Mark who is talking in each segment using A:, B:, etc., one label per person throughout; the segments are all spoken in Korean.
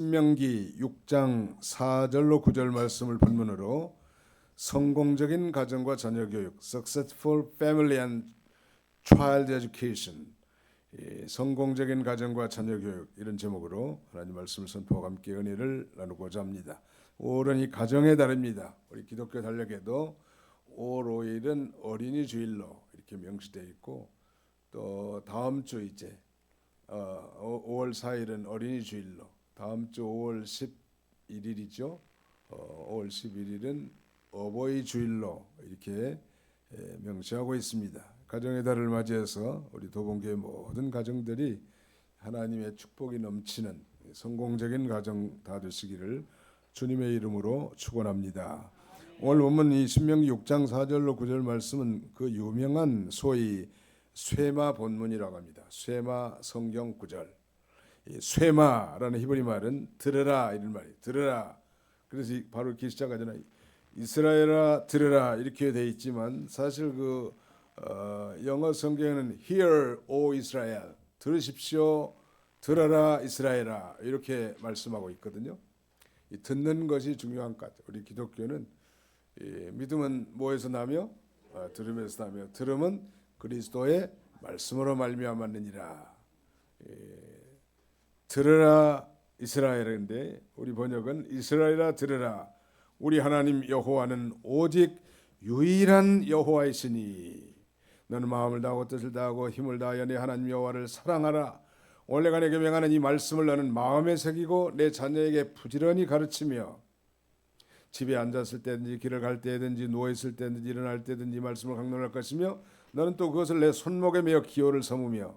A: 신명기 6장 4절로 9절 말씀을 본문으로 성공적인 가정과 자녀 교육, Successful Family and Child Education, 성공적인 가정과 자녀 교육 이런 제목으로 하나님 말씀을 선포하고 함께 은혜를 나누고자 합니다. 5월은 이 가정의 달입니다. 우리 기독교 달력에도 5월 5일은 어린이 주일로 이렇게 명시되어 있고 또 다음 주 이제 5월 4일은 어린이 주일로 다음 주 5월 11일이죠. 5월 11일은 어버이 주일로 이렇게 명시하고 있습니다. 가정의 달을 맞이해서 우리 도봉교회 모든 가정들이 하나님의 축복이 넘치는 성공적인 가정 다 되시기를 주님의 이름으로 축원합니다. 오늘 본문 이 신명기 6장 4절로 9절 말씀은 그 유명한 소위 쇠마 본문이라고 합니다. 쇠마 성경 구절. 쇠마라는 히브리 말은 들으라 이런 말이에요. 들으라. 그래서 바로 이렇게 시작하잖아요. 이스라엘아 들으라 이렇게 돼 있지만 사실 그 영어 성경에는 Hear, O Israel, 들으십시오, 들어라 이스라엘아 이렇게 말씀하고 있거든요. 이 듣는 것이 중요한 것 같아요. 우리 기독교는 믿음은 뭐에서 나며 들음에서 나며 들음은 그리스도의 말씀으로 말미암았느니라. 들으라 이스라엘인데 우리 번역은 이스라엘아 들으라 우리 하나님 여호와는 오직 유일한 여호와이시니 너는 마음을 다하고 뜻을 다하고 힘을 다하여 내 하나님 여호와를 사랑하라. 오늘 내가 내게 명하는 이 말씀을 너는 마음에 새기고 내 자녀에게 부지런히 가르치며 집에 앉았을 때든지 길을 갈 때든지 누워있을 때든지 일어날 때든지 이 말씀을 강론할 것이며 너는 또 그것을 내 손목에 메어 기호를 삼으며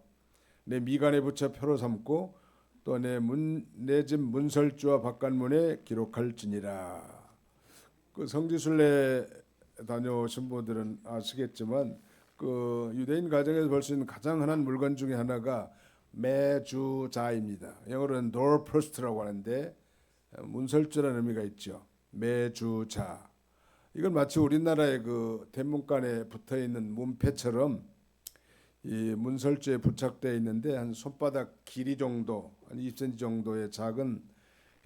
A: 내 미간에 붙여 표로 삼고 또 내 집 문설주와 바깥문에 기록할지니라. 그 성지순례 다녀오신 분들은 아시겠지만 그 유대인 가정에서 볼 수 있는 가장 흔한 물건 중에 하나가 매주자입니다. 영어로는 doorpost라고 하는데 문설주라는 의미가 있죠. 매주자. 이건 마치 우리나라의 그 대문간에 붙어 있는 문패처럼 이 문설주에 부착되어 있는데 한 손바닥 길이 정도, 한 20cm 정도의 작은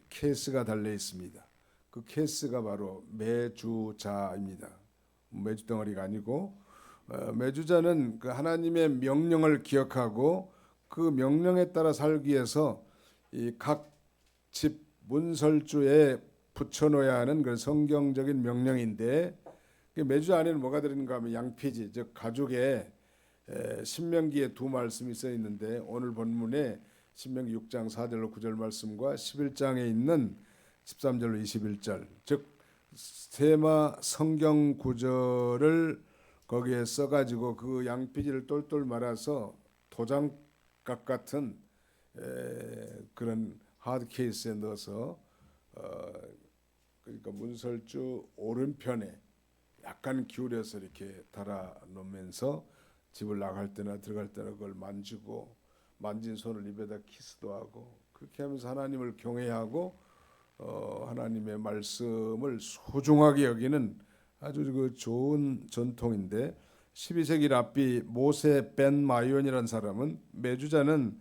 A: 케이스가 달려 있습니다. 그 케이스가 바로 매주자입니다. 매주 덩어리가 아니고 매주자는 그 하나님의 명령을 기억하고 그 명령에 따라 살기 위해서 이 각 집 문설주에 붙여놓아야 하는 그 성경적인 명령인데 매주자 안에는 뭐가 들어있는가 하면 양피지, 즉 가죽에 신명기에 두 말씀이 써 있는데 오늘 본문에 신명기 6장 4절로 9절 말씀과 11장에 있는 13절로 21절 즉 세마 성경 구절을 거기에 써가지고 그 양피지를 똘똘 말아서 도장각 같은 그런 하드 케이스에 넣어서 그러니까 문설주 오른편에 약간 기울여서 이렇게 달아 놓으면서 집을 나갈 때나 들어갈 때나 그걸 만지고 만진 손을 입에다 키스도 하고 그렇게 하면서 하나님을 경외하고 하나님의 말씀을 소중하게 여기는 아주 그 좋은 전통인데 12세기 랍비 모세 벤 마이온이라는 사람은 매주자는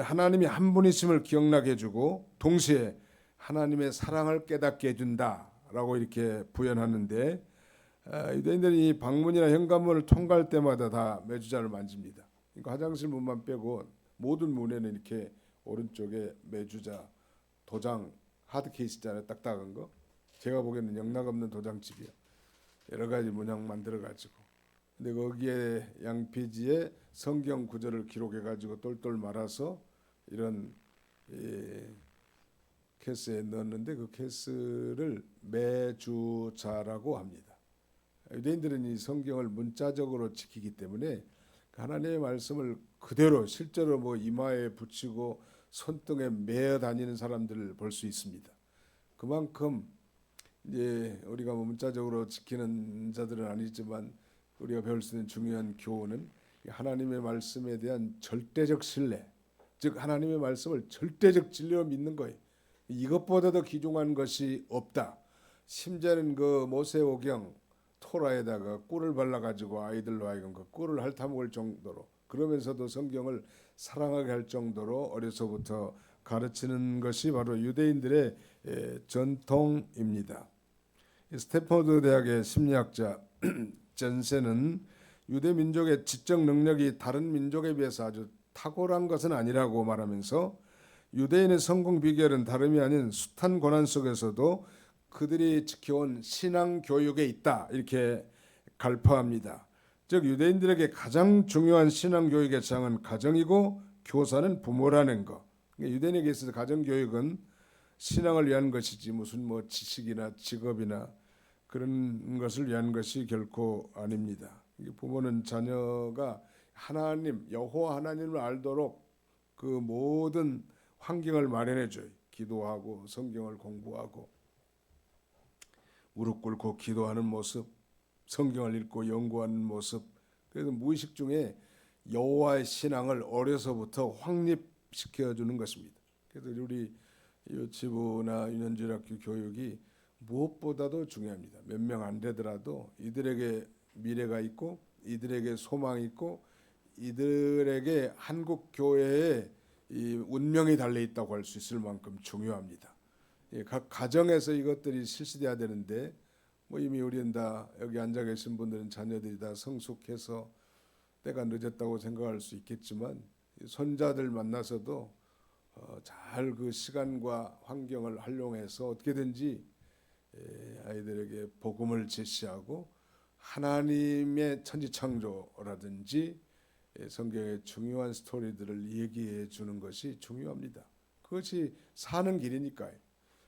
A: 하나님이 한 분이심을 기억나게 해주고 동시에 하나님의 사랑을 깨닫게 해준다라고 이렇게 부연하는데 유대인들이 방문이나 현관문을 통과할 때마다 다 매주자를 만집니다. 그러니까 화장실 문만 빼고 모든 문에는 이렇게 오른쪽에 매주자 도장 하드 케이스 있잖아요. 딱딱한 거. 제가 보기에는 영락없는 도장집이요. 여러 가지 문양 만들어 가지고. 근데 거기에 양피지에 성경 구절을 기록해 가지고 똘똘 말아서 이런 케이스에 넣었는데 그 케이스를 매주자라고 합니다. 유대인들은 이 성경을 문자적으로 지키기 때문에 하나님의 말씀을 그대로 실제로 뭐 이마에 붙이고 손등에 매어 다니는 사람들을 볼 수 있습니다. 그만큼 이제 우리가 뭐 문자적으로 지키는 자들은 아니지만 우리가 배울 수 있는 중요한 교훈은 하나님의 말씀에 대한 절대적 신뢰, 즉 하나님의 말씀을 절대적 진리로 믿는 거예요. 이것보다도 귀중한 것이 없다. 심지어는 그 모세오경 토라에다가 꿀을 발라가지고 아이들로 하여금 그 꿀을 핥아먹을 정도로 그러면서도 성경을 사랑하게 할 정도로 어려서부터 가르치는 것이 바로 유대인들의 전통입니다. 스탠퍼드 대학의 심리학자 전세는 유대 민족의 지적 능력이 다른 민족에 비해서 아주 탁월한 것은 아니라고 말하면서 유대인의 성공 비결은 다름이 아닌 숱한 고난 속에서도 그들이 지켜온 신앙 교육에 있다, 이렇게 갈파합니다. 즉 유대인들에게 가장 중요한 신앙 교육의 장은 가정이고 교사는 부모라는 것. 유대인에게 있어서 가정 교육은 신앙을 위한 것이지 무슨 뭐 지식이나 직업이나 그런 것을 위한 것이 결코 아닙니다. 부모는 자녀가 하나님, 여호와 하나님을 알도록 그 모든 환경을 마련해 줘요. 기도하고 성경을 공부하고 무릎 꿇고 기도하는 모습, 성경을 읽고 연구하는 모습. 그래서 무의식 중에 여호와의 신앙을 어려서부터 확립시켜 주는 것입니다. 그래서 우리 유치부나 유년중학교 교육이 무엇보다도 중요합니다. 몇 명 안 되더라도 이들에게 미래가 있고 이들에게 소망이 있고 이들에게 한국 교회의 이 운명이 달려 있다고 할 수 있을 만큼 중요합니다. 각 가정에서 이것들이 실시돼야 되는데 뭐 이미 우리는 다 여기 앉아 계신 분들은 자녀들이 다 성숙해서 때가 늦었다고 생각할 수 있겠지만 손자들 만나서도 잘 그 시간과 환경을 활용해서 어떻게든지 아이들에게 복음을 제시하고 하나님의 천지창조라든지 성경의 중요한 스토리들을 얘기해 주는 것이 중요합니다. 그것이 사는 길이니까요.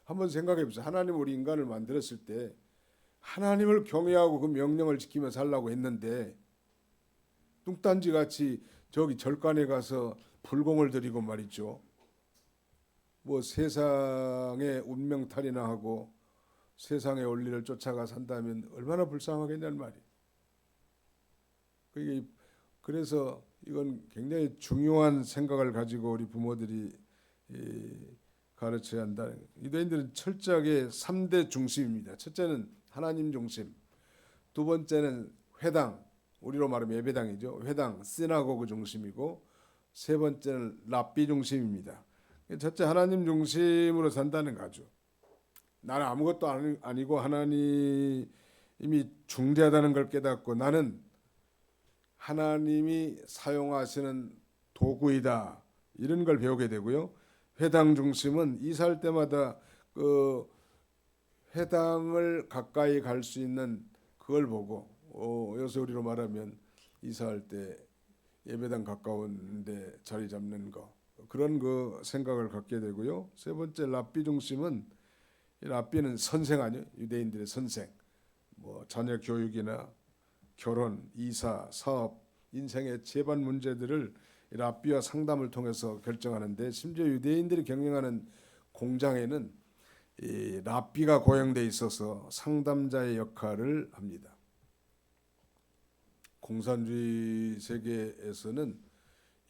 A: 한번 생각해 보세요. 하나님 우리 인간을 만들었을 때 하나님을 경외하고 그 명령을 지키며 살라고 했는데 뚱딴지 같이 저기 절간에 가서 불공을 들이고 말이죠. 뭐 세상의 운명탈이나 하고 세상의 원리를 쫓아가 산다면 얼마나 불쌍하겠냐는 말이에요. 그래서 이건 굉장히 중요한 생각을 가지고 우리 부모들이 가르쳐야 한다. 유대인들은 철저하게 3대 중심입니다. 첫째는 하나님 중심, 두 번째는 회당, 우리로 말하면 예배당이죠. 회당, 시나고그 중심이고 세 번째는 랍비 중심입니다. 첫째 하나님 중심으로 산다는 거죠. 나는 아무것도 아니고 하나님이 중대하다는 걸 깨닫고 나는 하나님이 사용하시는 도구이다, 이런 걸 배우게 되고요. 회당 중심은 이사할 때마다 그 회당을 가까이 갈 수 있는 그걸 보고 여기서 우리로 말하면 이사할 때 예배당 가까운 데 자리 잡는 거, 그런 그 생각을 갖게 되고요. 세 번째 랍비 중심은, 랍비는 선생 아니에요. 유대인들의 선생. 뭐 자녀 교육이나 결혼, 이사, 사업, 인생의 재반 문제들을 랍비와 상담을 통해서 결정하는데, 심지어 유대인들이 경영하는 공장에는 이 랍비가 고용돼 있어서 상담자의 역할을 합니다. 공산주의 세계에서는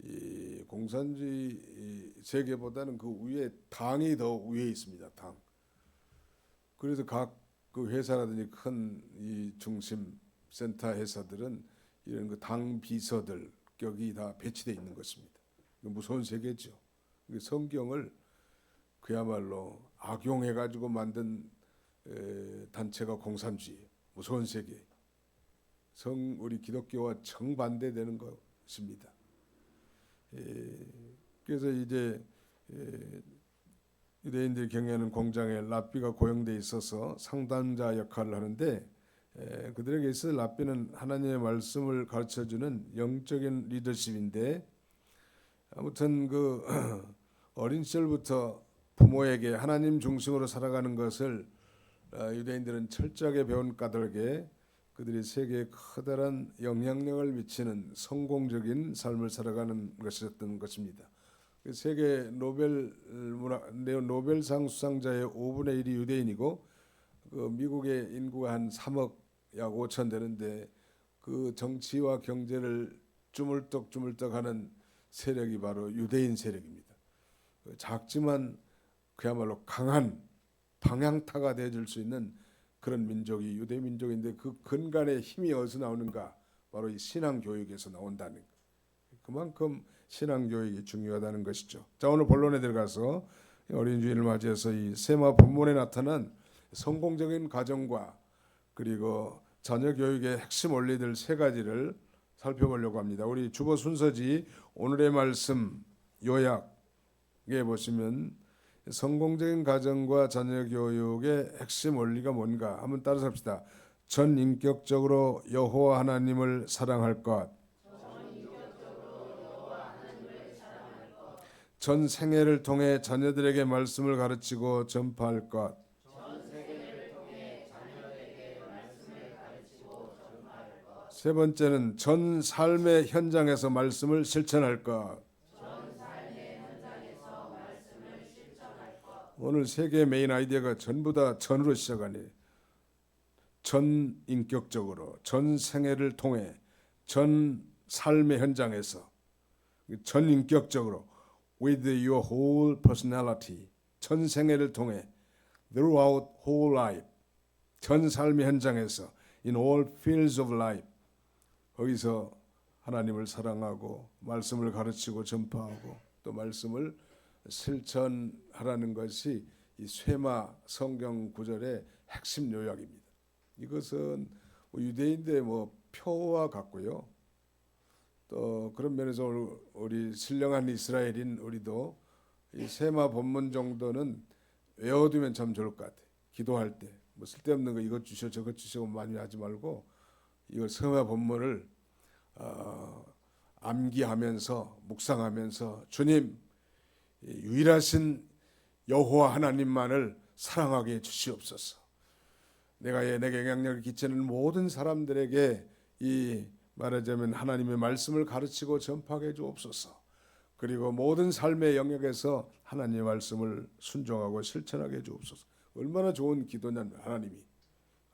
A: 이 공산주의 세계보다는 그 위에 당이 더 위에 있습니다. 당. 그래서 각 그 회사라든지 큰 이 중심 센터 회사들은 이런 그 당 비서들 격이 다 배치되어 있는 것입니다. 무서운 세계죠. 성경을 그야말로 악용해가지고 만든 단체가 공산주의, 무서운 세계. 우리 기독교와 정반대되는 것입니다. 그래서 이제 유대인들이 경영하는 공장에 랍비가 고용돼 있어서 상담자 역할을 하는데, 그들에게 있어 랍비는 하나님의 말씀을 가르쳐주는 영적인 리더십인데, 아무튼 그 어린 시절부터 부모에게 하나님 중심으로 살아가는 것을 유대인들은 철저하게 배운 까닭에 그들이 세계에 커다란 영향력을 미치는 성공적인 삶을 살아가는 것이었던 것입니다. 세계 노벨상 수상자의 5분의 1이 유대인이고, 그 미국의 인구가 한 3억 약 5천 되는데 그 정치와 경제를 주물떡주물떡하는 세력이 바로 유대인 세력입니다. 작지만 그야말로 강한 방향타가 되어줄 수 있는 그런 민족이 유대 민족인데, 그 근간의 힘이 어디서 나오는가? 바로 이 신앙 교육에서 나온다는 거. 그만큼 신앙교육이 중요하다는 것이죠. 자, 오늘 본론에 들어가서 어린 주일을 맞이해서 이 세마 본문에 나타난 성공적인 가정과 그리고 자녀 교육의 핵심 원리들 세 가지를 살펴보려고 합니다. 우리 주보 순서지 오늘의 말씀 요약에 보시면 성공적인 가정과 자녀 교육의 핵심 원리가 뭔가 한번 따라서 합시다. 전인격적으로 여호와 하나님을 사랑할 것, 전 생애를 통해 자녀들에게 말씀을 가르치고 전파할 것, 세 번째는 전 삶의 현장에서 말씀을 실천할 것. 오늘 세 개의 메인 아이디어가 전부 다 전으로 시작하네. 전 인격적으로, 전 생애를 통해, 전 삶의 현장에서, 전 인격적으로, with your whole personality, 전 생애를 통해, throughout whole life, 전 삶의 현장에서, in all fields of life, 거기서 하나님을 사랑하고 말씀을 가르치고 전파하고 또 말씀을 실천하라는 것이 이 쇠마 성경 구절의 핵심 요약입니다. 이것은 유대인들의 표와 같고요. 또 그런 면에서 우리 신령한 이스라엘인 우리도 이 쇠마 본문 정도는 외워두면 참 좋을 것 같아요. 기도할 때 쓸데없는 거 이것 주시오 저것 주시오 많이 하지 말고 이걸 쇠마 본문을 암기하면서 묵상하면서 주님 유일하신 여호와 하나님만을 사랑하게 해주시옵소서. 내게 영향력을 끼치는 모든 사람들에게 이 말하자면 하나님의 말씀을 가르치고 전파하게 해주옵소서. 그리고 모든 삶의 영역에서 하나님의 말씀을 순종하고 실천하게 해주옵소서. 얼마나 좋은 기도냐면 하나님이.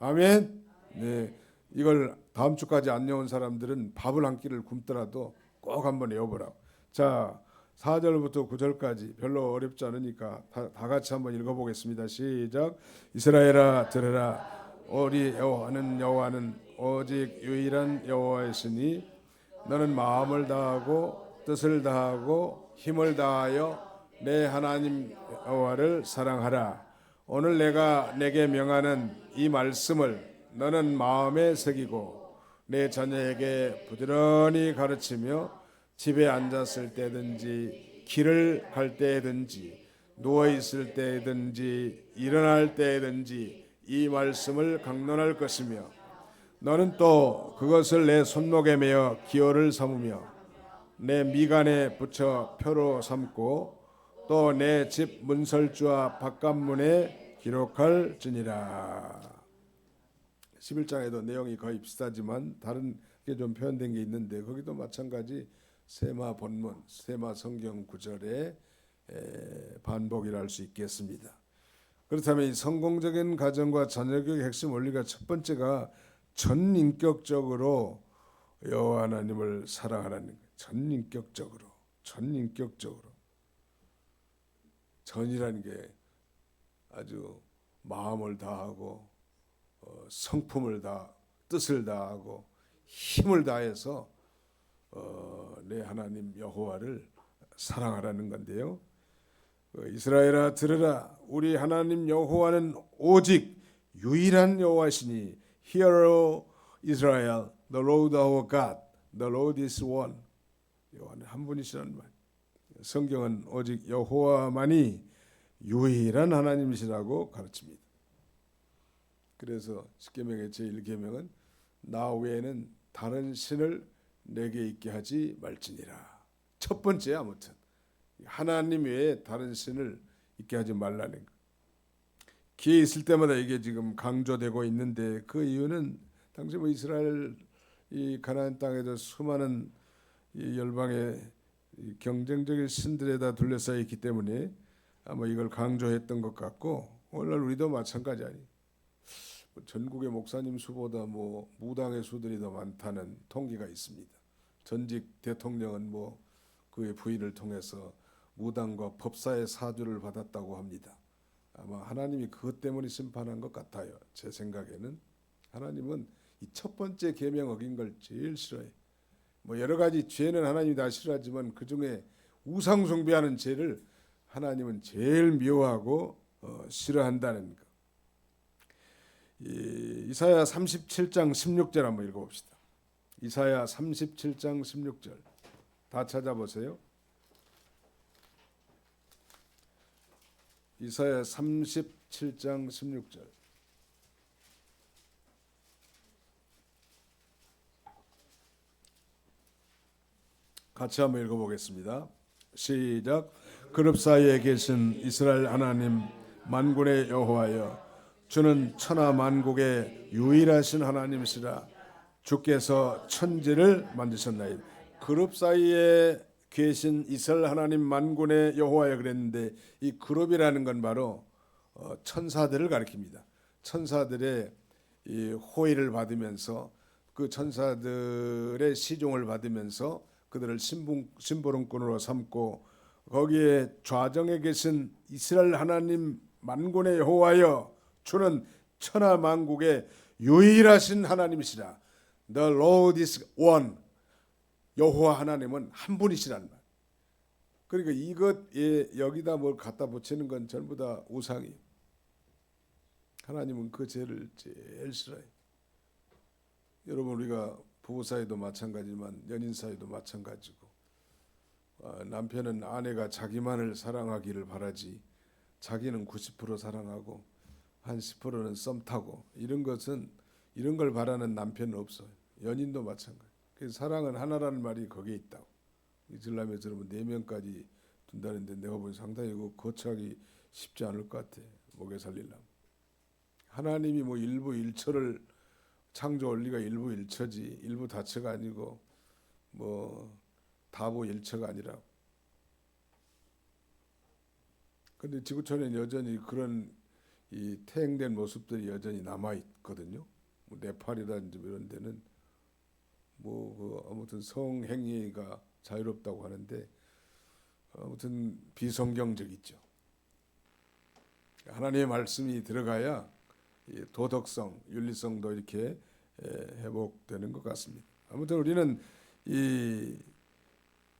A: 아멘. 네, 이걸 다음 주까지 안 외운 사람들은 밥을 한 끼를 굶더라도 꼭 한번 외워보라고. 자, 4절부터 9절까지 별로 어렵지 않으니까 다 같이 한번 읽어보겠습니다. 시작. 이스라엘아 들으라. 우리 여호와는 오직 유일한 여호와이시니 너는 마음을 다하고 뜻을 다하고 힘을 다하여 내 하나님 여호와를 사랑하라. 오늘 내가 내게 명하는 이 말씀을 너는 마음에 새기고 내 자녀에게 부지런히 가르치며 집에 앉았을 때든지 길을 갈 때든지 누워 있을 때든지 일어날 때든지 이 말씀을 강론할 것이며 너는 또 그것을 내 손목에 매어 기호를 삼으며 내 미간에 붙여 표로 삼고 또 내 집 문설주와 바깥문에 기록할지니라. 11장에도 내용이 거의 비슷하지만 다른 게 좀 표현된 게 있는데 거기도 마찬가지 세마 본문, 세마 성경 구절의 반복이라 할 수 있겠습니다. 그렇다면 이 성공적인 가정과 자녀교육의 핵심 원리가 첫 번째가 전인격적으로 여호와 하나님을 사랑하라는 거예요. 전인격적으로. 전이라는 게 아주 마음을 다하고 성품을 다 뜻을 다하고 힘을 다해서 내 하나님 여호와를 사랑하라는 건데요. 이스라엘아 들으라. 우리 하나님 여호와는 오직 유일한 여호와시니 Hear, O Israel, the Lord our God, the Lord is one. 여호와는 한 분이시라는 말. 성경은 오직 여호와만이 유일한 하나님이시라고 가르칩니다. 그래서 십계명의 제1계명은 나 외에는 다른 신을 내게 있게 하지 말지니라. 첫 번째 아무튼 하나님 외에 다른 신을 있게 하지 말라는 것. 기회 있을 때마다 이게 지금 강조되고 있는데 그 이유는 당시 이스라엘 이 가나안 땅에도 수많은 이 열방의 이 경쟁적인 신들에다 둘러싸여 있기 때문에 아마 이걸 강조했던 것 같고 오늘날 우리도 마찬가지 아니에요. 전국의 목사님 수보다 무당의 수들이 더 많다는 통계가 있습니다. 전직 대통령은 그의 부인을 통해서 무당과 법사의 사주를 받았다고 합니다. 아마 하나님이 그것 때문에 심판한 것 같아요. 제 생각에는 하나님은 이 첫 번째 계명 어긴 걸 제일 싫어해. 뭐 여러 가지 죄는 하나님이 다 싫어하지만 그 중에 우상 숭배하는 죄를 하나님은 제일 미워하고 싫어한다는 것. 이사야 37장 16절 한번 읽어봅시다. 이사야 37장 16절 다 찾아보세요. 이사야 37장 16절 같이 한번 읽어보겠습니다. 시작. 그룹 사이에 계신 이스라엘 하나님 만군의 여호와여, 주는 천하 만국의 유일하신 하나님이시라. 주께서 천지를 만드셨나이다. 그룹 사이에 계신 이스라엘 하나님 만군의 여호와여 그랬는데, 이 그룹이라는 건 바로 천사들을 가리킵니다. 천사들의 이 호의를 받으면서 그 천사들의 시종을 받으면서 그들을 심부름꾼으로 삼고, 거기에 좌정에 계신 이스라엘 하나님 만군의 여호와여, 주는 천하 만국의 유일하신 하나님이시라. The Lord is one. 여호와 하나님은 한 분이시란 말. 그러니까 이것에 여기다 뭘 갖다 붙이는 건 전부 다 우상이에요. 하나님은 그 죄를 제일 싫어해요. 여러분, 우리가 부부 사이도 마찬가지지만 연인 사이도 마찬가지고, 남편은 아내가 자기만을 사랑하기를 바라지 자기는 90% 사랑하고 한 10%는 썸 타고, 이런 걸 바라는 남편은 없어요. 연인도 마찬가지. 그래서 사랑은 하나라는 말이 거기에 있다고. 이슬람에 들으면 4명까지 둔다는데 내가 보기 상당히 거처하기 쉽지 않을 것 같아. 목에 살리려면. 하나님이 뭐 일부일처를 창조 원리가 일부일처지 일부다처가 아니고 뭐 다부일처가 아니라. 그런데 지구촌에는 여전히 그런 이 퇴행된 모습들이 여전히 남아 있거든요. 뭐 네팔이라든지 이런 데는 아무튼 성행위가 자유롭다고 하는데 아무튼 비성경적이죠. 하나님의 말씀이 들어가야 이 도덕성, 윤리성도 이렇게 회복되는 것 같습니다. 아무튼 우리는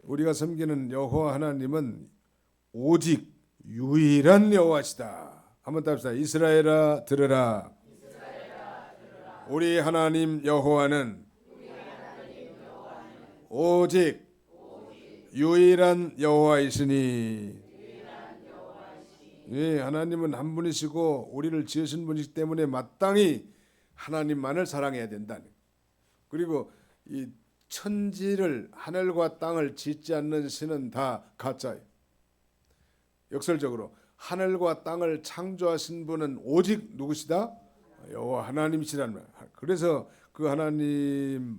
A: 우리가 섬기는 여호와 하나님은 오직 유일한 여호와시다. 한번 답시다. 이스라엘아 들으라. 우리 하나님 여호와는 오직 유일한 여호와이시니. 예, 하나님은 한 분이시고 우리를 지으신 분이기 때문에 마땅히 하나님만을 사랑해야 된다는. 그리고 이 천지를, 하늘과 땅을 짓지 않는 신은 다 가짜예요. 역설적으로 하늘과 땅을 창조하신 분은 오직 누구시다? 여호와 하나님이시라는 말. 그래서 그 하나님을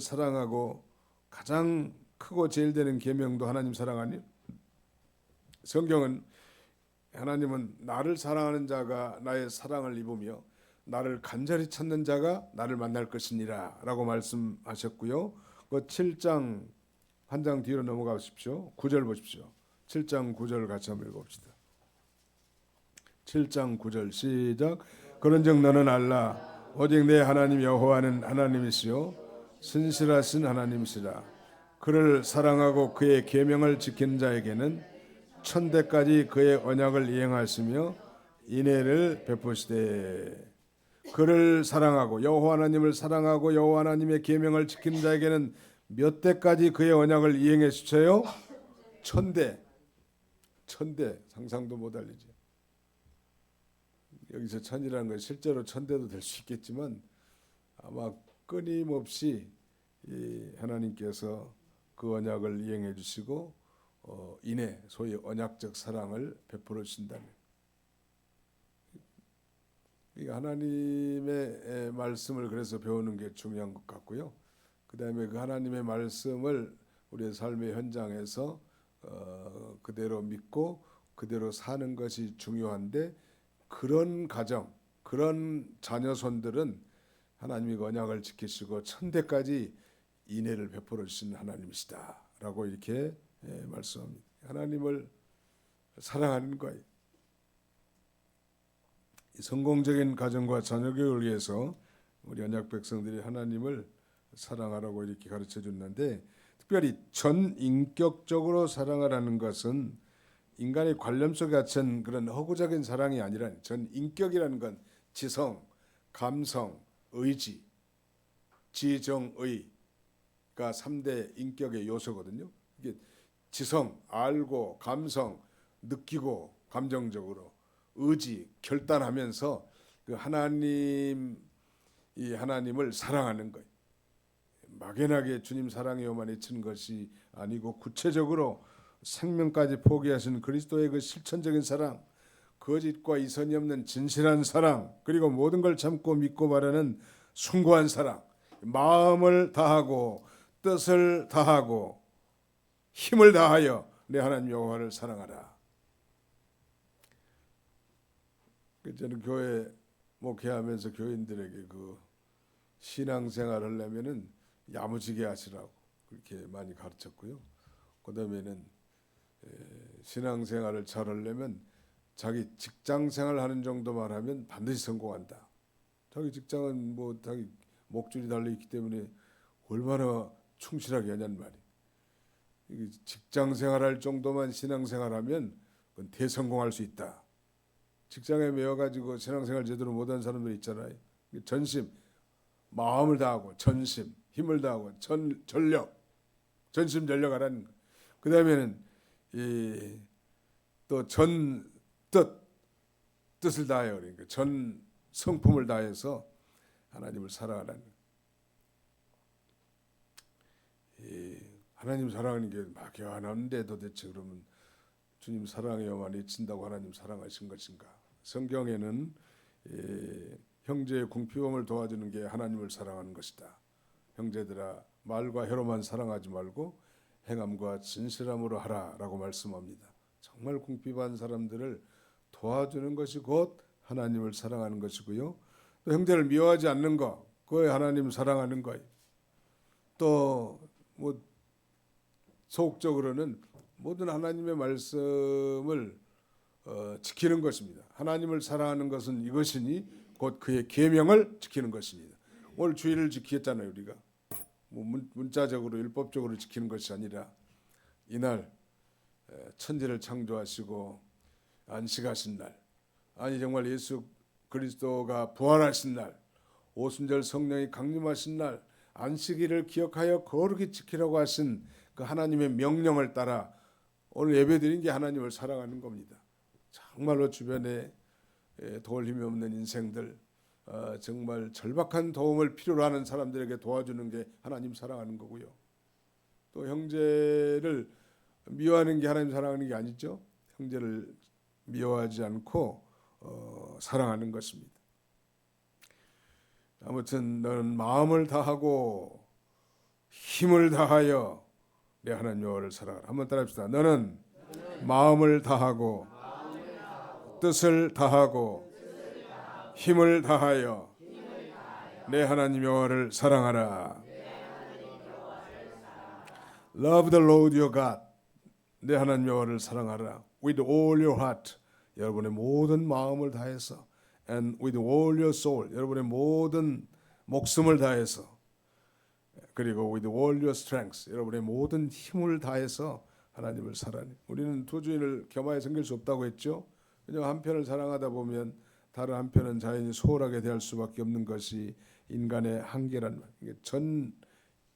A: 사랑하고 가장 크고 제일 되는 계명도 하나님 사랑 아니에요? 성경은 하나님은 나를 사랑하는 자가 나의 사랑을 입으며 나를 간절히 찾는 자가 나를 만날 것이니라 라고 말씀하셨고요. 그 7장 한 장 뒤로 넘어가 보십시오. 9절 보십시오. 7장 9절 같이 한번 읽어봅시다. 7장 9절 시작. 그런즉 너는 알라. 오직 내 하나님 여호와는 하나님이시요 신실하신 하나님이시라. 그를 사랑하고 그의 계명을 지키는 자에게는 천대까지 그의 언약을 이행하시며 인애를 베푸시되. 그를 사랑하고 여호와 하나님을 사랑하고 여호와 하나님의 계명을 지키는 자에게는 몇 대까지 그의 언약을 이행해 주셔요? 천대. 상상도 못할 일이죠. 여기서 천이라는 건 실제로 천대도 될 수 있겠지만 아마 끊임없이 하나님께서 그 언약을 이행해 주시고 인애, 소위 언약적 사랑을 베풀어 주신다는. 하나님의 말씀을 그래서 배우는 게 중요한 것 같고요. 그 다음에 그 하나님의 말씀을 우리의 삶의 현장에서 그대로 믿고 그대로 사는 것이 중요한데, 그런 가정, 그런 자녀손들은 하나님이 언약을 지키시고 천대까지 인애를 베풀어 주시는 하나님이시다 라고 이렇게 말씀합니다. 하나님을 사랑하는 거예요. 성공적인 가정과 자녀 교육을 위해서 우리 언약 백성들이 하나님을 사랑하라고 이렇게 가르쳐 줬는데, 특별히 전인격적으로 사랑하라는 것은 인간의 관념 속에 갇힌 그런 허구적인 사랑이 아니라, 전인격이라는 건 지성, 감성, 의지, 지정의가 3대 인격의 요소거든요. 이게 지성, 알고, 감성, 느끼고, 감정적으로, 의지, 결단하면서 그 하나님을 사랑하는 거예요. 막연하게 주님 사랑해요만 외치는 것이 아니고, 구체적으로 생명까지 포기하신 그리스도의 그 실천적인 사랑, 거짓과 이선이 없는 진실한 사랑, 그리고 모든 걸 참고 믿고 바라는 숭고한 사랑, 마음을 다하고 뜻을 다하고 힘을 다하여 내 하나님 여호와를 사랑하라. 저는 교회 목회하면서 교인들에게 그 신앙생활을 하려면은 야무지게 하시라고 그렇게 많이 가르쳤고요. 그다음에는 신앙생활을 잘 하려면 자기 직장생활 하는 정도만 하면 반드시 성공한다. 자기 직장은 뭐 자기 목줄이 달려 있기 때문에 얼마나 충실하게 하냐는 말이에요. 직장생활할 정도만 신앙생활하면 그건 대성공할 수 있다. 직장에 매여가지고 신앙생활 제대로 못하는 사람들 있잖아요. 전심, 마음을 다하고 전심, 힘을 다하고 전력, 전심전력하라는. 그 다음에는 또 뜻을 다해요. 그러니까 전 성품을 다해서 하나님을 사랑하라는. 하나님 사랑하는 게 막연한데 도대체 그러면 주님 사랑해요만 외친다고 하나님 사랑하신 것인가? 성경에는 형제의 궁핍함을 도와주는 게 하나님을 사랑하는 것이다. 형제들아, 말과 혀로만 사랑하지 말고 행함과 진실함으로 하라라고 말씀합니다. 정말 궁핍한 사람들을 도와주는 것이 곧 하나님을 사랑하는 것이고요. 또 형제를 미워하지 않는 것, 그게 하나님 사랑하는 거예요. 또 뭐 속적으로는 모든 하나님의 말씀을 지키는 것입니다. 하나님을 사랑하는 것은 이것이니 곧 그의 계명을 지키는 것입니다. 오늘 주일을 지키겠잖아요. 우리가 뭐 문자적으로 율법적으로 지키는 것이 아니라 이날 천지를 창조하시고 안식하신 날, 아니 정말 예수 그리스도가 부활하신 날, 오순절 성령이 강림하신 날, 안식일을 기억하여 거룩히 지키라고 하신 그 하나님의 명령을 따라 오늘 예배드린 게 하나님을 사랑하는 겁니다. 정말로 주변에 도울 힘이 없는 인생들, 정말 절박한 도움을 필요로 하는 사람들에게 도와주는 게 하나님 사랑하는 거고요. 또 형제를 미워하는 게 하나님 사랑하는 게 아니죠. 형제를 미워하지 않고 사랑하는 것입니다. 아무튼 너는 마음을 다하고 힘을 다하여 내 하나님 여호와를 사랑하라. 한번 따라합시다. 너는 마음을 다하고 뜻을 다하고 힘을 다하여 내 하나님 여호와를 사랑하라. Love the Lord your God. 내 하나님 여호와를 사랑하라. With all your heart. 여러분의 모든 마음을 다해서. And with all your soul. 여러분의 모든 목숨을 다해서. 그리고 with all your strength. 여러분의 모든 힘을 다해서 하나님을 사랑해. 우리는 두 주인을 겸하여 섬길 수 없다고 했죠. 왜냐하면 한편을 사랑하다 보면 다른 한편은 자연히 소홀하게 대할 수밖에 없는 것이 인간의 한계란 말이에요. 전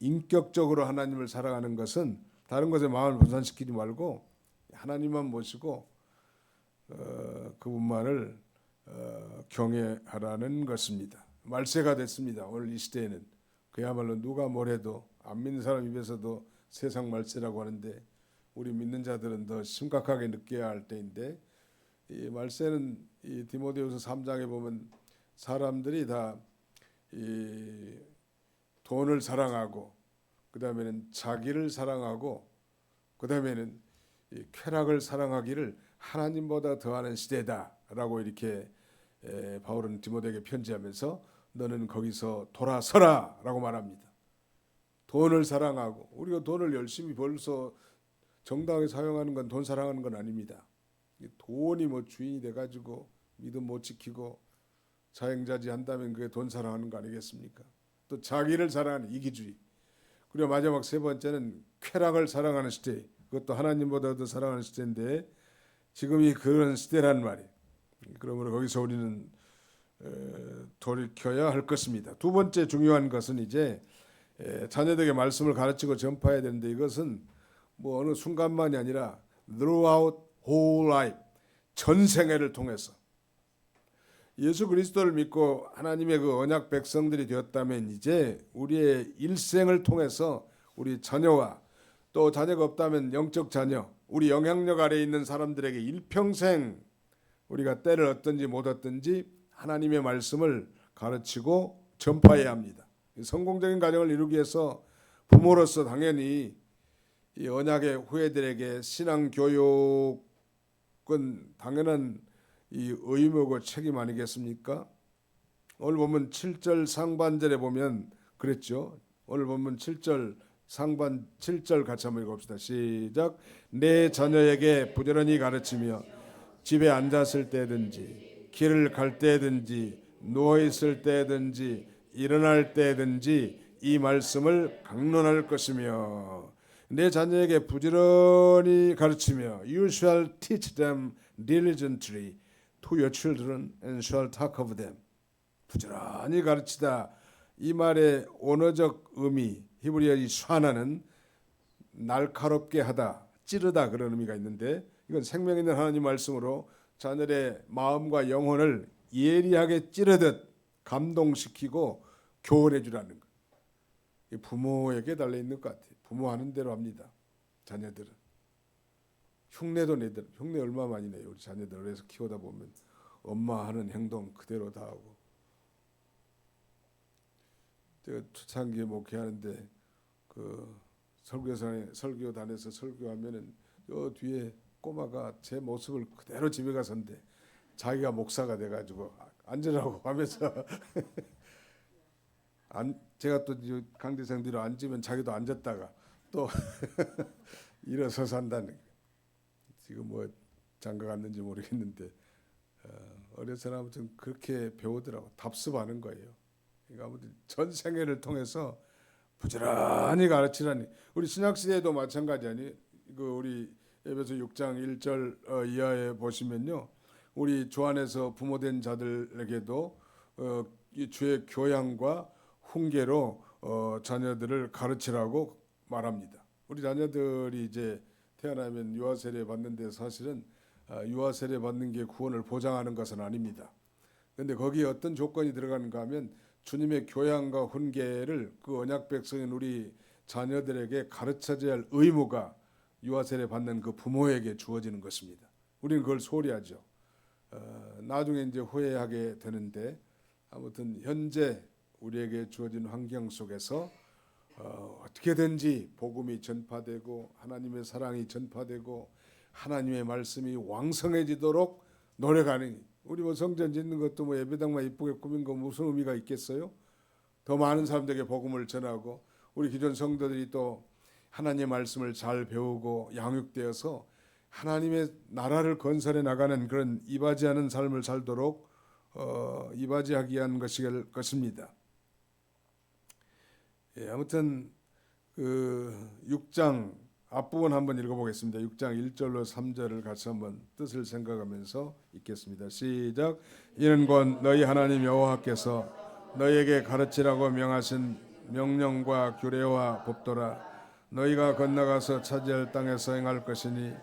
A: 인격적으로 하나님을 사랑하는 것은 다른 것에 마음을 분산시키지 말고 하나님만 모시고 그분만을 경외하라는 것입니다. 말세가 됐습니다. 오늘 이 시대에는 그야말로 누가 뭐래도 안 믿는 사람 입에서도 세상 말세라고 하는데 우리 믿는 자들은 더 심각하게 느껴야 할 때인데, 이 말세는 이 디모데후서 3장에 보면 사람들이 다 이 돈을 사랑하고, 그 다음에는 자기를 사랑하고, 그 다음에는 쾌락을 사랑하기를 하나님보다 더하는 시대다라고 이렇게 바울은 디모데에게 편지하면서 너는 거기서 돌아서라라고 말합니다. 돈을 사랑하고, 우리가 돈을 열심히 벌서 정당하게 사용하는 건 돈 사랑하는 건 아닙니다. 돈이 뭐 주인이 돼가지고 믿음 못 지키고 자행자지 한다면 그게 돈 사랑하는 거 아니겠습니까? 또 자기를 사랑하는 이기주의. 그리고 마지막 세 번째는 쾌락을 사랑하는 시대. 그것도 하나님보다 더 사랑하는 시대인데 지금이 그런 시대란 말이에요. 그러므로 거기서 우리는 돌이켜야 할 것입니다. 두 번째 중요한 것은 이제 자녀들에게 말씀을 가르치고 전파해야 되는데 이것은 뭐 어느 순간만이 아니라 throughout whole life, 전생애를 통해서 예수 그리스도를 믿고 하나님의 그 언약 백성들이 되었다면 이제 우리의 일생을 통해서 우리 자녀와 또 자녀가 없다면 영적 자녀, 우리 영향력 아래에 있는 사람들에게 일평생 우리가 때를 얻든지 못 얻든지 하나님의 말씀을 가르치고 전파해야 합니다. 성공적인 가정을 이루기 위해서 부모로서 당연히 이 언약의 후예들에게 신앙 교육은 당연한 이 의무고 책임 아니겠습니까? 오늘 보면 7절 상반절에 보면 그랬죠. 오늘 보면 7절 상반 7절 같이 한번 읽어봅시다. 시작. 내 자녀에게 부지런히 가르치며 집에 앉았을 때든지 길을 갈 때든지 누워 있을 때든지 일어날 때든지 이 말씀을 강론할 것이며 내 자녀에게 부지런히 가르치며 You shall teach them diligently to your children and shall talk of them. 부지런히 가르치다. 이 말의 언어적 의미 히브리어 이 샤나는 날카롭게 하다, 찌르다 그런 의미가 있는데 이건 생명 있는 하나님 말씀으로 자녀의 마음과 영혼을 예리하게 찌르듯 감동시키고 교훈해 주라는 것. 부모에게 달려 있는 것 같아요. 부모 하는 대로 합니다. 자녀들은 흉내도 내들 흉내 얼마 많이 내요. 우리 자녀들 그래서 키우다 보면 엄마 하는 행동 그대로 다 하고. 제가 초창기에 목회하는데 그 설교단에서 설교하면은 요 뒤에 꼬마가 제 모습을 그대로 집에 가서인데 자기가 목사가 돼가지고 앉으라고 하면서 제가 또 강대상 뒤로 앉으면 자기도 앉았다가 또 일어서서 한다는. 지금 뭐 장가 갔는지 모르겠는데 어려서는 아무튼 그렇게 배우더라고. 답습하는 거예요. 그러니까 아무튼 전 생애를 통해서 부지런히 가르치라니. 우리 신약 시대에도 마찬가지 아니. 그 우리 에베소 6장 1절 이하에 보시면요, 우리 주 안에서 부모된 자들에게도 이 주의 교양과 훈계로 자녀들을 가르치라고 말합니다. 우리 자녀들이 이제 태어나면 유아 세례 받는데 사실은 유아 세례 받는 게 구원을 보장하는 것은 아닙니다. 그런데 거기에 어떤 조건이 들어가는가 하면 주님의 교양과 훈계를 그 언약 백성인 우리 자녀들에게 가르쳐줘야 할 의무가 유아 세례 받는 그 부모에게 주어지는 것입니다. 우리는 그걸 소홀히 하죠. 나중에 이제 후회하게 되는데 아무튼 현재 우리에게 주어진 환경 속에서 어떻게든지 복음이 전파되고 하나님의 사랑이 전파되고 하나님의 말씀이 왕성해지도록 노력하는. 우리 뭐 성전 짓는 것도 뭐 예배당만 이쁘게 꾸민 거 무슨 의미가 있겠어요? 더 많은 사람들에게 복음을 전하고 우리 기존 성도들이 또 하나님의 말씀을 잘 배우고 양육되어서 하나님의 나라를 건설해 나가는 그런 이바지하는 삶을 살도록 이바지하기 위한 것일 것입니다. 예, 아무튼 그 6장 앞부분 한번 읽어보겠습니다. 6장 1절로 3절을 같이 한번 뜻을 생각하면서 읽겠습니다. 시작. 이는 곧 너희 하나님 여호와께서 너희에게 가르치라고 명하신 명령과 규례와 법도라. 너희가 건너가서 차지할 땅에서 행할 것이니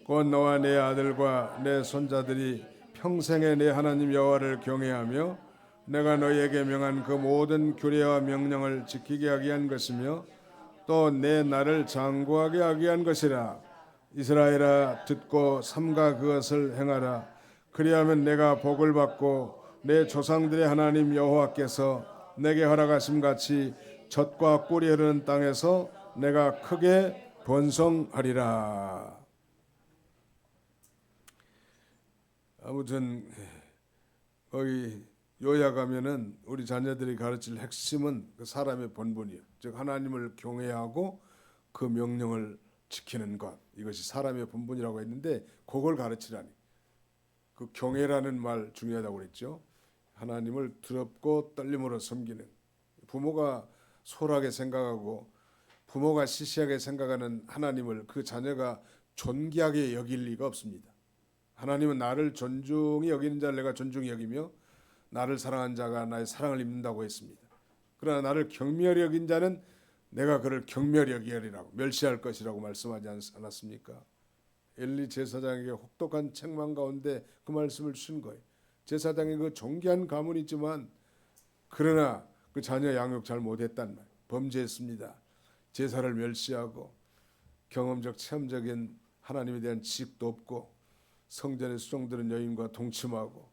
A: 곧 너와 내 아들과 내 손자들이 평생에 내 하나님 여호와를 경외하며 내가 너희에게 명한 그 모든 규례와 명령을 지키게 하게 한 것이며 또 내 나를 장구하게 하게 한 것이라. 이스라엘아 듣고 삼가 그것을 행하라. 그리하면 내가 복을 받고 내 조상들의 하나님 여호와께서 내게 허락하심 같이 젖과 꿀이 흐르는 땅에서 내가 크게 번성하리라. 아무튼 거기 요약하면은 우리 자녀들이 가르칠 핵심은 그 사람의 본분이에요. 즉 하나님을 경외하고 그 명령을 지키는 것, 이것이 사람의 본분이라고 했는데 그걸 가르치라니. 그 경외라는 말 중요하다고 그랬죠. 하나님을 두렵고 떨림으로 섬기는 부모가 소홀하게 생각하고 부모가 시시하게 생각하는 하나님을 그 자녀가 존귀하게 여길 리가 없습니다. 하나님은 나를 존중히 여기는 자를 내가 존중히 여기며 나를 사랑한 자가 나의 사랑을 입는다고 했습니다. 그러나 나를 경멸히 여긴 자는 내가 그를 경멸히 여기리라고 멸시할 것이라고 말씀하지 않았습니까? 엘리 제사장에게 혹독한 책망 가운데 그 말씀을 주신 거예요. 제사장의 그 존귀한 가문이 있지만 그러나 그 자녀 양육 잘 못했단 말, 범죄했습니다. 제사를 멸시하고 경험적 체험적인 하나님에 대한 지식도 없고 성전에 수종드는 여인과 동침하고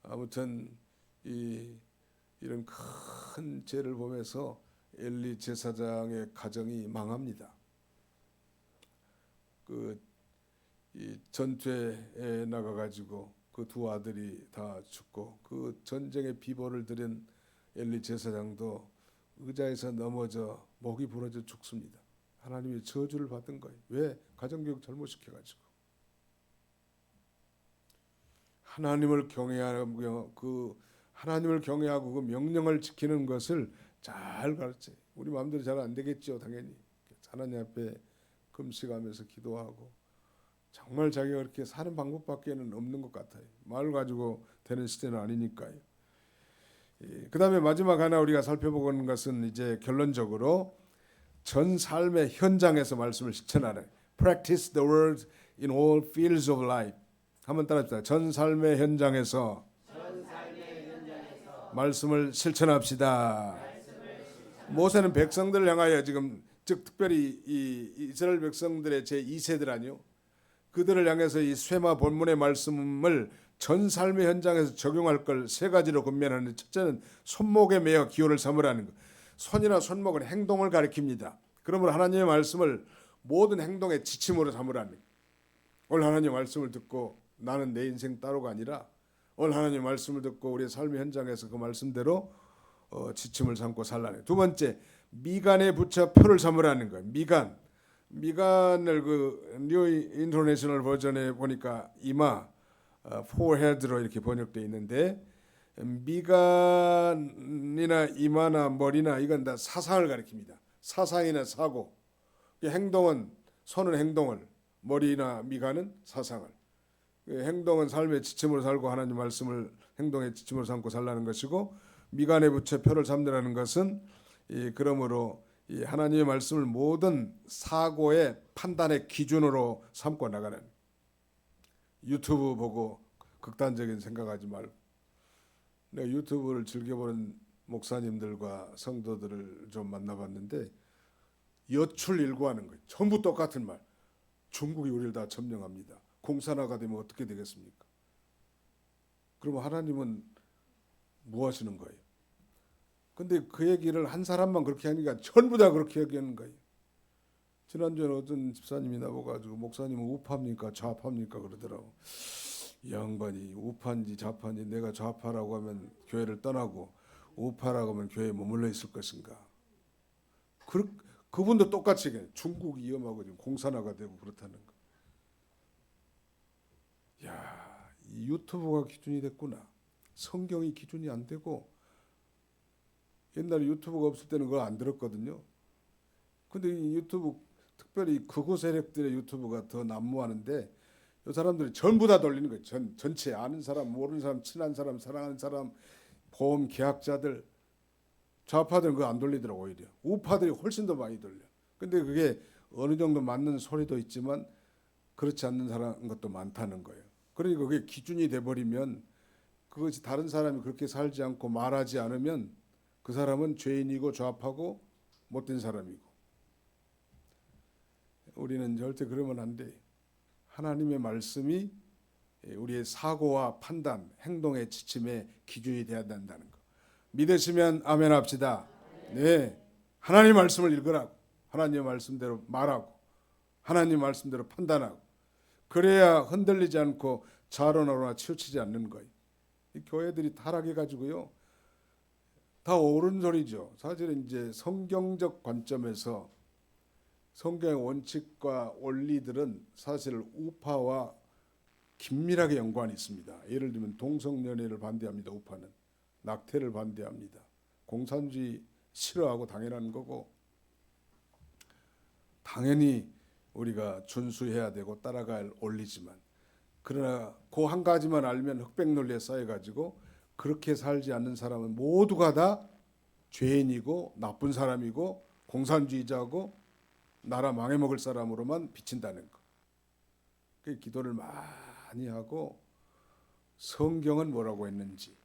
A: 아무튼 이런 큰 죄를 보면서 엘리 제사장의 가정이 망합니다. 이 전투에 나가가지고 그 두 아들이 다 죽고 그 전쟁의 비보를 들은 엘리 제사장도 의자에서 넘어져 목이 부러져 죽습니다. 하나님의 저주를 받은 거예요. 왜? 가정교육 잘못시켜가지고. 하나님을 경외하고 그 명령을 지키는 것을 잘 가르쳐요. 우리 마음대로 잘 안 되겠죠, 당연히. 하나님 앞에 금식하면서 기도하고 정말 자기가 그렇게 사는 방법밖에는 없는 것 같아요. 말 가지고 되는 시대는 아니니까요. 그 다음에 마지막 하나 우리가 살펴보는 것은 이제 결론적으로 전 삶의 현장에서 말씀을 실천하는 Practice the word in all fields of life. 한번 따라합시다. 전 삶의 현장에서 말씀을 실천합시다. 모세는 백성들을 향하여 지금 즉 특별히 이 이스라엘 백성들의 제2세들 아니요. 그들을 향해서 이 쇠마 본문의 말씀을 전 삶의 현장에서 적용할 걸 세 가지로 권면하는데 첫째는 손목에 매어 기호를 삼으라는 것. 손이나 손목은 행동을 가리킵니다. 그러므로 하나님의 말씀을 모든 행동의 지침으로 삼으라는 것. 오늘 하나님의 말씀을 듣고 나는 내 인생 따로가 아니라 오늘 하나님의 말씀을 듣고 우리의 삶의 현장에서 그 말씀대로 지침을 삼고 살라는. 두 번째, 미간에 붙여 표를 삼으라는 거예요. 미간을 그 뉴 인터내셔널 버전에 보니까 이마, forehead로 이렇게 번역되어 있는데 미간이나 이마나 머리나 이건 다 사상을 가리킵니다. 사상이나 사고. 행동은 손은 행동을, 머리나 미간은 사상을. 행동은 삶의 지침으로 살고 하나님 말씀을 행동의 지침으로 삼고 살라는 것이고 미간에 붙여 표를 삼으라는 것은 그러므로 이 하나님의 말씀을 모든 사고의 판단의 기준으로 삼고 나가는. 유튜브 보고 극단적인 생각하지 말고. 내가 유튜브를 즐겨보는 목사님들과 성도들을 좀 만나봤는데 여출 일구하는 거예요. 전부 똑같은 말. 중국이 우리를 다 점령합니다. 공산화가 되면 어떻게 되겠습니까? 그럼 하나님은 뭐 하시는 거예요? 근데 그 얘기를 한 사람만 그렇게 하니까 전부 다 그렇게 얘기하는 거예요. 지난주에 어떤 집사님이 나와가지고 목사님은 우파입니까 좌파입니까 그러더라고. 이 양반이 우파인지 좌파인지 내가 좌파라고 하면 교회를 떠나고 우파라고 하면 교회에 머물러 있을 것인가. 그분도 똑같이 얘기해요. 중국이 위험하고 지금 공산화가 되고 그렇다는 거. 야, 이 유튜브가 기준이 됐구나. 성경이 기준이 안 되고 옛날에 유튜브가 없을 때는 그걸 안 들었거든요. 근데 이 유튜브 특별히 극우 세력들의 유튜브가 더 난무하는데 이 사람들이 전부 다 돌리는 거예요. 전체 아는 사람, 모르는 사람, 친한 사람, 사랑하는 사람, 보험 계약자들, 좌파들은 그거 안 돌리더라고 오히려. 우파들이 훨씬 더 많이 돌려. 근데 그게 어느 정도 맞는 소리도 있지만 그렇지 않는 사람 것도 많다는 거예요. 그러니까 그게 기준이 돼버리면 그것이 다른 사람이 그렇게 살지 않고 말하지 않으면 그 사람은 죄인이고 좌파고 못된 사람이고. 우리는 절대 그러면 안 돼. 하나님의 말씀이 우리의 사고와 판단, 행동의 지침의 기준이 되어야 된다는 거. 믿으시면 아멘 합시다. 네, 하나님 말씀을 읽으라고. 하나님의 말씀대로 말하고 하나님 말씀대로 판단하고 그래야 흔들리지 않고 좌로나로나 치우치지 않는 거예요. 이 교회들이 타락해가지고요. 다 옳은 소리죠. 사실은 이제 성경적 관점에서 성경의 원칙과 원리들은 사실 우파와 긴밀하게 연관이 있습니다. 예를 들면 동성연애를 반대합니다. 우파는 낙태를 반대합니다. 공산주의 싫어하고 당연한 거고, 당연히 우리가 준수해야 되고 따라갈 원리지만, 그러나 그 한 가지만 알면 흑백 논리에 쌓여가지고 그렇게 살지 않는 사람은 모두가 다 죄인이고 나쁜 사람이고 공산주의자고 나라 망해먹을 사람으로만 비친다는 거. 그 기도를 많이 하고, 성경은 뭐라고 했는지,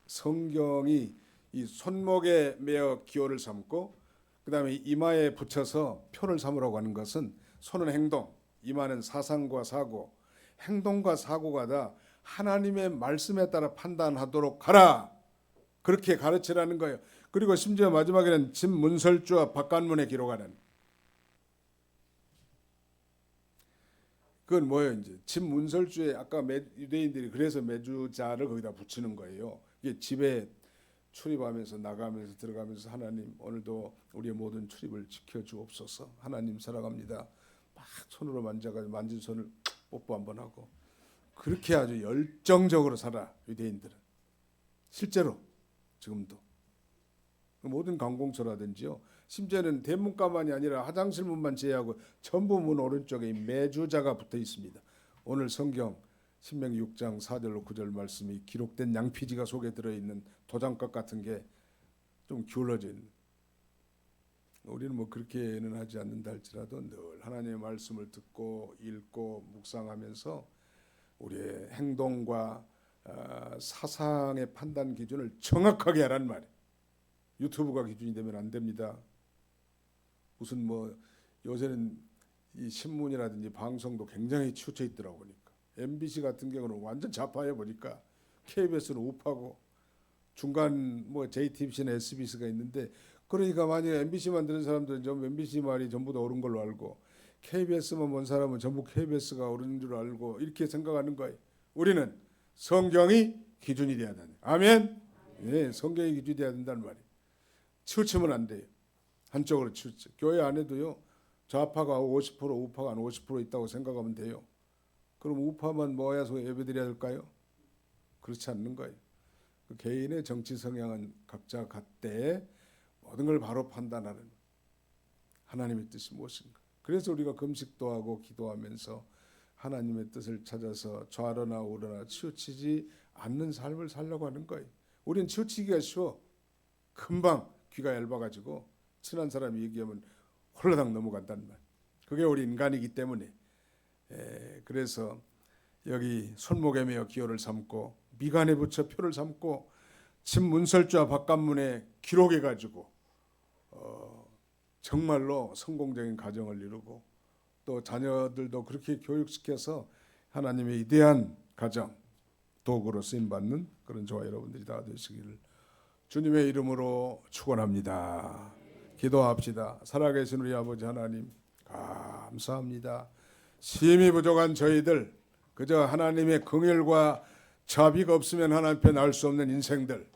A: 성경이 이 손목에 매어 기호를 삼고 그 다음에 이마에 붙여서 표를 삼으라고 하는 것은, 손은 행동, 이마는 사상과 사고, 행동과 사고가 다 하나님의 말씀에 따라 판단하도록 하라, 그렇게 가르치라는 거예요. 그리고 심지어 마지막에는 집 문설주와 바깥문에 기록하는, 그건 뭐예요? 이제 집 문설주에 아까 유대인들이 그래서 매주자를 거기다 붙이는 거예요. 이게 집에 출입하면서 나가면서 들어가면서 하나님 오늘도 우리의 모든 출입을 지켜주옵소서. 하나님 사랑합니다. 막 손으로 만져가지고 만진 손을 뽀뽀 한번 하고, 그렇게 아주 열정적으로 살아 유대인들은. 실제로 지금도 모든 관공서라든지요, 심지어는 대문까만이 아니라 화장실 문만 제외하고 전부 문 오른쪽에 매주자가 붙어 있습니다. 오늘 성경 신명기 6장 4절로 9절 말씀이 기록된 양피지가 속에 들어있는 도장각 같은 게 좀 기울어져 있는, 우리는 뭐 그렇게는 하지 않는다 할지라도 늘 하나님의 말씀을 듣고 읽고 묵상하면서 우리의 행동과 사상의 판단 기준을 정확하게 하란 말이에요. 유튜브가 기준이 되면 안 됩니다. 무슨 뭐 요새는 이 신문이라든지 방송도 굉장히 치우쳐 있더라고 보니까. MBC 같은 경우는 완전 좌파에 보니까, KBS는 우파고, 중간 뭐 JTBC나 SBS가 있는데, 그러니까 만약에 MBC만 듣는 사람들은 좀 MBC 말이 전부 다 옳은 걸로 알고, KBS만 본 사람은 전부 KBS가 옳은 줄 알고, 이렇게 생각하는 거예요. 우리는 성경이 기준이 돼야 된다. 아멘. 네, 성경이 기준이 돼야 된다는 말이에요. 치우치면 안 돼요. 한쪽으로 치우치. 교회 안에도요, 좌파가 50% 우파가 한 50% 있다고 생각하면 돼요. 그럼 우파만 모아서 예배드려야 될까요? 그렇지 않는 거예요. 그 개인의 정치 성향은 각자 같되 모든 걸 바로 판단하는 하나님의 뜻이 무엇인가. 그래서 우리가 금식도 하고 기도하면서 하나님의 뜻을 찾아서 좌로나 우로나 치우치지 않는 삶을 살려고 하는 거예요. 우리는 치우치기가 쉬워. 금방 귀가 얇아가지고 친한 사람이 얘기하면 홀라당 넘어간다는 말. 그게 우리 인간이기 때문에. 그래서 여기 손목에 매어 기호를 삼고 미간에 붙여 표를 삼고 집 문설주와 바깥문에 기록해가지고 정말로 성공적인 가정을 이루고, 또 자녀들도 그렇게 교육시켜서 하나님의 위대한 가정 도구로 쓰임받는 그런 저와 여러분들이 다 되시기를 주님의 이름으로 축원합니다. 기도합시다. 살아계신 우리 아버지 하나님, 감사합니다. 심히 부족한 저희들, 그저 하나님의 긍휼과 자비가 없으면 하나님 앞에 나올 수 없는 인생들,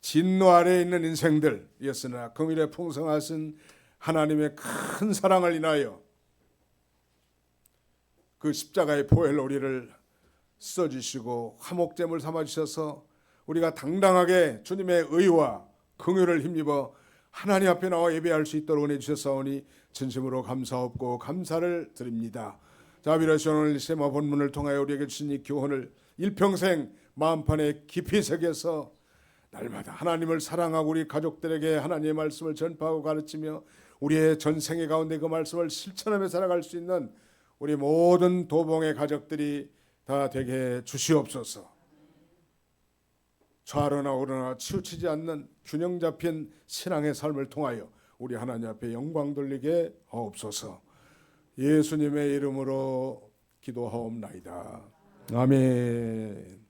A: 진노 아래에 있는 인생들이었으나 긍휼에 풍성하신 하나님의 큰 사랑을 인하여 그 십자가의 보혈 우리를 써주시고 화목제물 삼아주셔서 우리가 당당하게 주님의 의와 긍휼을 힘입어 하나님 앞에 나와 예배할 수 있도록 은혜 주셨사오니 진심으로 감사없고 감사를 드립니다. 자비로우신 오늘 세마 본문을 통하여 우리에게 주신 이 교훈을 일평생 마음판에 깊이 새겨서 날마다 하나님을 사랑하고 우리 가족들에게 하나님의 말씀을 전파하고 가르치며 우리의 전생의 가운데 그 말씀을 실천하며 살아갈 수 있는 우리 모든 도봉의 가족들이 다 되게 주시옵소서. 좌로나 우로나 치우치지 않는 균형 잡힌 신앙의 삶을 통하여 우리 하나님 앞에 영광 돌리게 하옵소서. 예수님의 이름으로 기도하옵나이다. 아멘.